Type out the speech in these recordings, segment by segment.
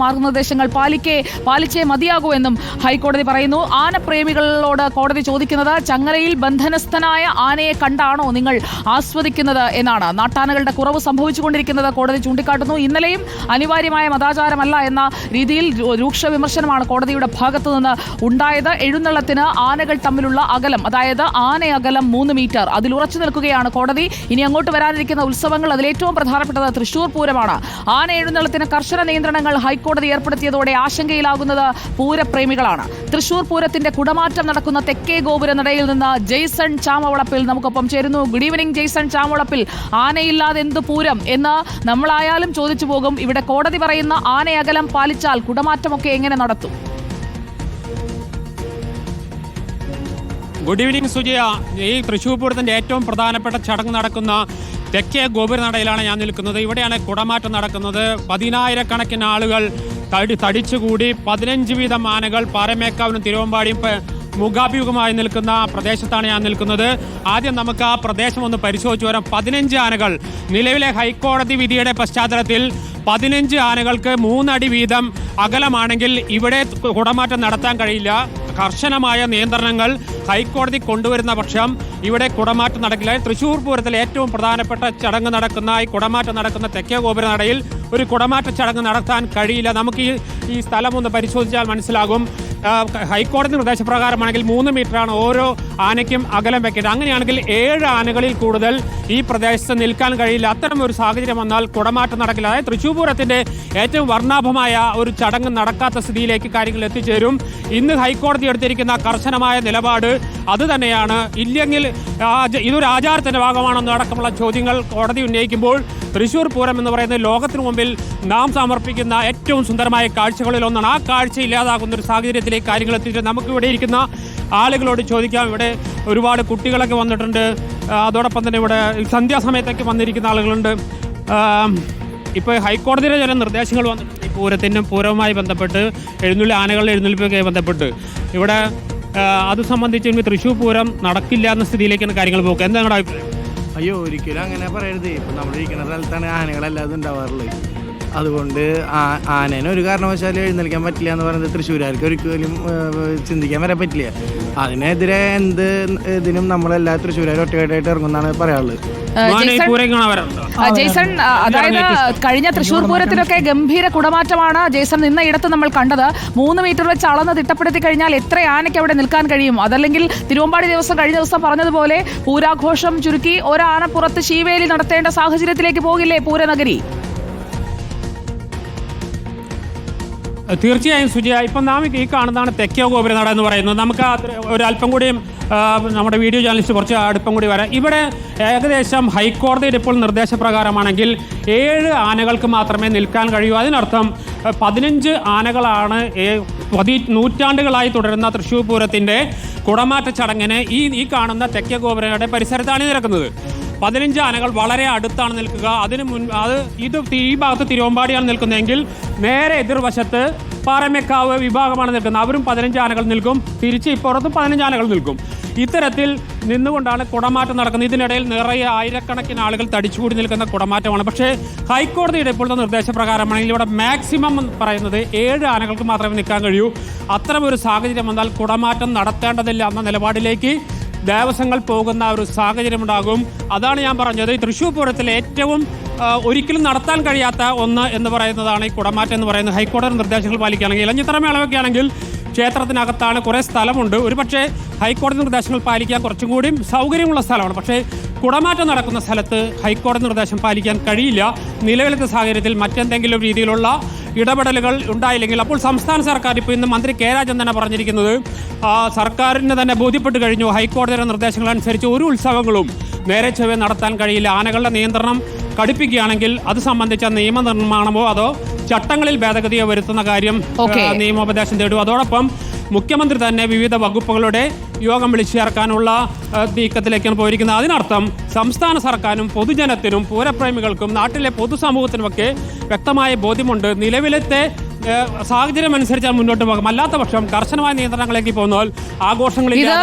മാർഗനിർദ്ദേശങ്ങൾ പാലിച്ചേ മതിയാകൂ എന്നും ഹൈക്കോടതി പറയുന്നു. ആനപ്രേമികളോട് കോടതി ചോദിക്കുന്നത് ചങ്ങലയിൽ ബന്ധനസ്ഥനായ ആനയെ കണ്ടാണോ നിങ്ങൾ ആസ്വദിക്കുന്നത് എന്നാണ്. നാട്ടാനകളുടെ കുറവ് സംഭവിച്ചുകൊണ്ടിരിക്കുന്നത് കോടതി ചൂണ്ടിക്കാട്ടുന്നു. ഇന്നലെയും അനിവാര്യമായ മതാചാരമല്ല എന്ന രീതിയിൽ രൂക്ഷ വിമർശനമാണ് കോടതിയുടെ ഭാഗത്തു നിന്ന് ഉണ്ടായത്. എഴുന്നള്ളത്തിന് ആനകൾ തമ്മിലുള്ള അകലം, അതായത് ആനയകലം 3 മീറ്റർ, അതിൽ ഉറച്ചു നിൽക്കുകയാണ് കോടതി. ഇനി അങ്ങോട്ട് വരാനിരിക്കുന്ന ഉത്സവങ്ങൾ, അതിലേറ്റവും പ്രധാനപ്പെട്ടത് തൃശൂർ പൂരമാണ്. ആന എഴുന്നള്ളത്തിന് കർശന നിയന്ത്രണങ്ങൾ ഹൈക്കോടതി ഏർപ്പെടുത്തിയതോടെ ആശങ്കയിലാകുന്നത് പൂരപ്രേമികളാണ്. തൃശൂർ പൂരത്തിന്റെ കുടമാറ്റം നടക്കുന്ന തെക്കേ ഗോപുര നടയിൽ നിന്ന് ജെയ്സൺ ചാമവളപ്പിൽ നമുക്കൊപ്പം ചേരുന്നു. Good evening Jaison Chamavalappil. ആനയില്ലാതെ എന്ത് പൂരം എന്ന് നമ്മളായാലും ചോദിച്ചു പോകും. ഇവിടെ കോടതി പറയുന്ന ആനയകലം പാലിച്ചാൽ കുടമാറ്റമൊക്കെ എങ്ങനെ നടത്തും? Good evening Sujaya. ഈ തൃശ്ശൂർ പൂരത്തിൻ്റെ ഏറ്റവും പ്രധാനപ്പെട്ട ചടങ്ങ് നടക്കുന്ന തെക്കേ ഗോപുരനടയിലാണ് ഞാൻ നിൽക്കുന്നത്. ഇവിടെയാണ് കുടമാറ്റം നടക്കുന്നത്. 10,000-കണക്കിന് ആളുകൾ തടിച്ചുകൂടി 15 വീതം ആനകൾ പാറമേക്കാവിനും തിരുവമ്പാടിയും മുഖാഭിമുഖമായി നിൽക്കുന്ന പ്രദേശത്താണ് ഞാൻ നിൽക്കുന്നത്. ആദ്യം നമുക്ക് ആ പ്രദേശം ഒന്ന് പരിശോധിച്ചു വരാം. 15 ആനകൾ. നിലവിലെ ഹൈക്കോടതി വിധിയുടെ പശ്ചാത്തലത്തിൽ 15 ആനകൾക്ക് 3 അടി വീതം അകലമാണെങ്കിൽ ഇവിടെ കുടമാറ്റം നടത്താൻ കഴിയില്ല. കർശനമായ നിയന്ത്രണങ്ങൾ ഹൈക്കോടതി കൊണ്ടുവരുന്ന പക്ഷം ഇവിടെ കുടമാറ്റം നടക്കില്ല. തൃശ്ശൂർ പൂരത്തിലെ ഏറ്റവും പ്രധാനപ്പെട്ട ചടങ്ങ് നടക്കുന്ന ഈ കുടമാറ്റം നടക്കുന്ന തെക്കേ ഗോപുരനടയിൽ ഒരു കുടമാറ്റ ചടങ്ങ് നടത്താൻ കഴിയില്ല. നമുക്ക് ഈ സ്ഥലം ഒന്ന് പരിശോധിച്ചാൽ മനസ്സിലാകും. ഹൈക്കോടതി നിർദ്ദേശപ്രകാരമാണെങ്കിൽ 3 മീറ്ററാണ് ഓരോ ആനയ്ക്കും അകലം വെക്കേണ്ടത്. അങ്ങനെയാണെങ്കിൽ 7 ആനകളിൽ കൂടുതൽ ഈ പ്രദേശത്ത് നിൽക്കാൻ കഴിയില്ല. അത്തരം ഒരു സാഹചര്യം വന്നാൽ കുടമാറ്റം നടക്കില്ല. അതായത് തൃശ്ശൂർ പൂരത്തിന്റെ ഏറ്റവും വർണ്ണാഭമായ ഒരു ചടങ്ങ് നടക്കാത്ത സ്ഥിതിയിലേക്ക് കാര്യങ്ങൾ എത്തിച്ചേരും. ഇന്ന് ഹൈക്കോടതി എടുത്തിരിക്കുന്ന കർശനമായ നിലപാട് അത് തന്നെയാണ്. ഇല്ലെങ്കിൽ ഇതൊരു ആചാരത്തിന്റെ ഭാഗമാണെന്ന് അടക്കമുള്ള ചോദ്യങ്ങൾ കോടതി ഉന്നയിക്കുമ്പോൾ തൃശ്ശൂർ പൂരം എന്ന് പറയുന്നത് ലോകത്തിനു മുമ്പിൽ നാം സമർപ്പിക്കുന്ന ഏറ്റവും സുന്ദരമായ കാഴ്ചകളിൽ ഒന്നാണ്. ആ കാഴ്ച ഇല്ലാതാകുന്ന ഒരു സാഹചര്യത്തിലേക്ക് കാര്യങ്ങൾ എത്തിയിട്ട് നമുക്ക് ഇവിടെ ഇരിക്കുന്ന ആളുകളോട് ചോദിക്കാം. ഇവിടെ ഒരുപാട് കുട്ടികളൊക്കെ വന്നിട്ടുണ്ട്. അതോടൊപ്പം തന്നെ ഇവിടെ സന്ധ്യാസമയത്തൊക്കെ വന്നിരിക്കുന്ന ആളുകളുണ്ട്. ഇപ്പോൾ ഹൈക്കോടതിയുടെ ചില നിർദ്ദേശങ്ങൾ വന്നിട്ടുണ്ട് ഈ പൂരവുമായി ബന്ധപ്പെട്ട്, ആനകളുടെ എഴുന്നള്ളിപ്പൊക്കെ ബന്ധപ്പെട്ട്. ഇവിടെ അത് സംബന്ധിച്ച് തൃശ്ശൂർ പൂരം നടക്കില്ല എന്ന സ്ഥിതിയിലേക്കാണ് കാര്യങ്ങൾ പോകുക. എന്താ നിങ്ങളുടെ അഭിപ്രായം? അയ്യോ, ഒരിക്കലും അങ്ങനെ പറയരുത്. ഇപ്പം നമ്മളിരിക്കുന്ന സ്ഥലത്താണ് ആനകളല്ലാതെ ഉണ്ടാവാറുള്ളത്. അതുകൊണ്ട് ആനേനെ ഒരു കാരണവശാലും എഴുന്നേൽക്കാൻ പറ്റില്ല എന്ന് പറയുന്നത് തൃശ്ശൂരുകാർക്ക് ഒരിക്കലും ചിന്തിക്കാൻ വരെ പറ്റില്ല. അതിനെതിരെ എന്ത് ഇതിനും നമ്മളെല്ലാ തൃശ്ശൂരുകാരും ഒറ്റക്കെട്ടായിട്ട് ഇറങ്ങുന്നതാണ് പറയാനുള്ളത്. ജെയ്സൺ, അതായത് കഴിഞ്ഞ തൃശ്ശൂർ പൂരത്തിലൊക്കെ ഗംഭീര കുടമാറ്റമാണ് ജെയ്സൺ നിന്ന ഇടത്ത് നമ്മൾ കണ്ടത്. 3 മീറ്റർ വെച്ച് അളന്ന് തിട്ടപ്പെടുത്തി കഴിഞ്ഞാൽ എത്ര ആനയ്ക്ക് അവിടെ നിൽക്കാൻ കഴിയും? അതല്ലെങ്കിൽ തിരുവമ്പാടി കഴിഞ്ഞ ദിവസം പറഞ്ഞതുപോലെ പൂരാഘോഷം ചുരുക്കി ഒരാന പുറത്ത് ശീവേലി നടത്തേണ്ട സാഹചര്യത്തിലേക്ക് പോകില്ലേ പൂരനഗരി? തീർച്ചയായും സുജയ. ഇപ്പം നാം ഈ കാണുന്നതാണ് തെക്കേ ഗോപുരനട എന്ന് പറയുന്നത്. നമുക്ക് ഒരല്പം കൂടിയും നമ്മുടെ വീഡിയോ ജേർണലിസ്റ്റ് കുറച്ച് അടുപ്പം കൂടി വരാം. ഇവിടെ ഏകദേശം ഹൈക്കോടതിയുടെ ഇപ്പോൾ നിർദ്ദേശപ്രകാരമാണെങ്കിൽ 7 ആനകൾക്ക് മാത്രമേ നിൽക്കാൻ കഴിയൂ. അതിനർത്ഥം 15 ആനകളാണ് നൂറ്റാണ്ടുകളായി തുടരുന്ന തൃശ്ശൂർ പൂരത്തിൻ്റെ കുടമാറ്റ ചടങ്ങിന് ഈ കാണുന്ന തെക്കേ ഗോപുരയുടെ പരിസരത്താണ് നിൽക്കുന്നത്. 15 ആനകൾ വളരെ അടുത്താണ് നിൽക്കുക. ഈ ഭാഗത്ത് തിരുവമ്പാടിയാണ് നിൽക്കുന്നതെങ്കിൽ നേരെ എതിർവശത്ത് പാറമേക്കാവ് വിഭാഗമാണ് നിൽക്കുന്നത്. അവരും 15 ആനകൾ നിൽക്കും. തിരിച്ച് ഇപ്പുറത്തും 15 ആനകൾ നിൽക്കും. ഇത്തരത്തിൽ നിന്നുകൊണ്ടാണ് കുടമാറ്റം നടക്കുന്നത്. ഇതിനിടയിൽ നിറയെ ആയിരക്കണക്കിന് ആളുകൾ തടിച്ചുകൂടി നിൽക്കുന്ന കുടമാറ്റമാണ്. പക്ഷേ ഹൈക്കോടതിയുടെ ഇപ്പോഴത്തെ നിർദ്ദേശപ്രകാരമാണെങ്കിൽ ഇവിടെ മാക്സിമം പറയുന്നത് 7 ആനകൾക്ക് മാത്രമേ നിൽക്കാൻ കഴിയൂ. അത്തരമൊരു സാഹചര്യം വന്നാൽ കുടമാറ്റം നടത്തേണ്ടതില്ല എന്ന നിലപാടിലേക്ക് ദേവസ്വങ്ങൾ പോകുന്ന ഒരു സാഹചര്യമുണ്ടാകും. അതാണ് ഞാൻ പറഞ്ഞത്. തൃശ്ശൂർ പൂരത്തിലെ ഏറ്റവും ഒരിക്കലും നടത്താൻ കഴിയാത്ത ഒന്ന് എന്ന് പറയുന്നതാണ് ഈ കുടമാറ്റം എന്ന് പറയുന്നത്. ഹൈക്കോടതി നിർദ്ദേശങ്ങൾ പാലിക്കുകയാണെങ്കിൽ ഇലഞ്ഞിത്തറമേളമൊക്കെ ആണെങ്കിൽ ക്ഷേത്രത്തിനകത്താണ്, കുറേ സ്ഥലമുണ്ട്. ഒരുപക്ഷെ ഹൈക്കോടതി നിർദ്ദേശങ്ങൾ പാലിക്കാൻ കുറച്ചും കൂടി സൗകര്യമുള്ള സ്ഥലമാണ്. പക്ഷേ കുടമാറ്റം നടക്കുന്ന സ്ഥലത്ത് ഹൈക്കോടതി നിർദ്ദേശം പാലിക്കാൻ കഴിയില്ല. നിലവിലത്തെ സാഹചര്യത്തിൽ മറ്റെന്തെങ്കിലും രീതിയിലുള്ള ഇടപെടലുകൾ ഉണ്ടായില്ലെങ്കിൽ അപ്പോൾ സംസ്ഥാന സർക്കാർ, ഇപ്പോൾ ഇന്ന് മന്ത്രി കെ രാജൻ തന്നെ പറഞ്ഞിരിക്കുന്നത് സർക്കാരിന് തന്നെ ബോധ്യപ്പെട്ട് കഴിഞ്ഞു, ഹൈക്കോടതിയുടെ നിർദ്ദേശങ്ങൾ അനുസരിച്ച് ഒരു ഉത്സവങ്ങളും നേരെ ചൊവ്വേ നടത്താൻ കഴിയില്ല. ആനകളുടെ നിയന്ത്രണം കടുപ്പിക്കുകയാണെങ്കിൽ അത് സംബന്ധിച്ച നിയമനിർമ്മാണമോ അതോ ചട്ടങ്ങളിൽ ഭേദഗതിയോ വരുത്തുന്ന കാര്യം നിയമോപദേശം തേടും. അതോടൊപ്പം മുഖ്യമന്ത്രി തന്നെ വിവിധ വകുപ്പുകളുടെ യോഗം വിളിച്ചു ചേർക്കാനുള്ള നീക്കത്തിലേക്കാണ് പോയിരിക്കുന്നത്. അതിനർത്ഥം സംസ്ഥാന സർക്കാരിനും പൊതുജനത്തിനും പൂരപ്രേമികൾക്കും നാട്ടിലെ പൊതുസമൂഹത്തിനുമൊക്കെ വ്യക്തമായ ബോധ്യമുണ്ട്. നിലവിലത്തെ സാഹചര്യം അനുസരിച്ചാൽ മുന്നോട്ട് പോകും. അല്ലാത്ത പക്ഷം കർശനമായ നിയന്ത്രണങ്ങളിലേക്ക് പോകുന്നാൽ ആഘോഷങ്ങളിൽ ഇത്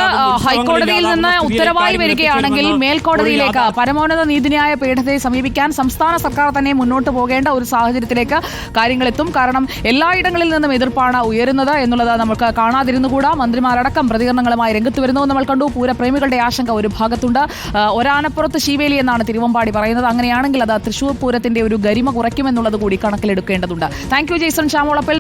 ഹൈക്കോടതിയിൽ നിന്ന് ഉത്തരവായി വരികയാണെങ്കിൽ മേൽക്കോടതിയിലേക്ക് പരമോന്നത നീതിന്യായ പീഠത്തെ സമീപിക്കാൻ സംസ്ഥാന സർക്കാർ തന്നെ മുന്നോട്ട് പോകേണ്ട ഒരു സാഹചര്യത്തിലേക്ക് കാര്യങ്ങളെത്തും. കാരണം എല്ലായിടങ്ങളിൽ നിന്നും എതിർപ്പാണ് ഉയരുന്നത് എന്നുള്ളത് നമുക്ക് കാണാതിരുന്നുകൂടാ. മന്ത്രിമാരടക്കം പ്രതികരണങ്ങളുമായി രംഗത്ത് വരുന്നു നമ്മൾ കണ്ടു. പൂരപ്രേമികളുടെ ആശങ്ക ഒരു ഭാഗത്തുണ്ട്. ഒരാനപ്പുറത്ത് ശീവേലി എന്നാണ് തിരുവമ്പാടി പറയുന്നത്. അങ്ങനെയാണെങ്കിൽ അത് തൃശൂർ പൂരത്തിന്റെ ഒരു ഗരിമ കുറയ്ക്കുമെന്നുള്ളത് കൂടി കണക്കിലെടുക്കേണ്ടതുണ്ട്. Thank you Jaison ചാമോളപ്പൽ.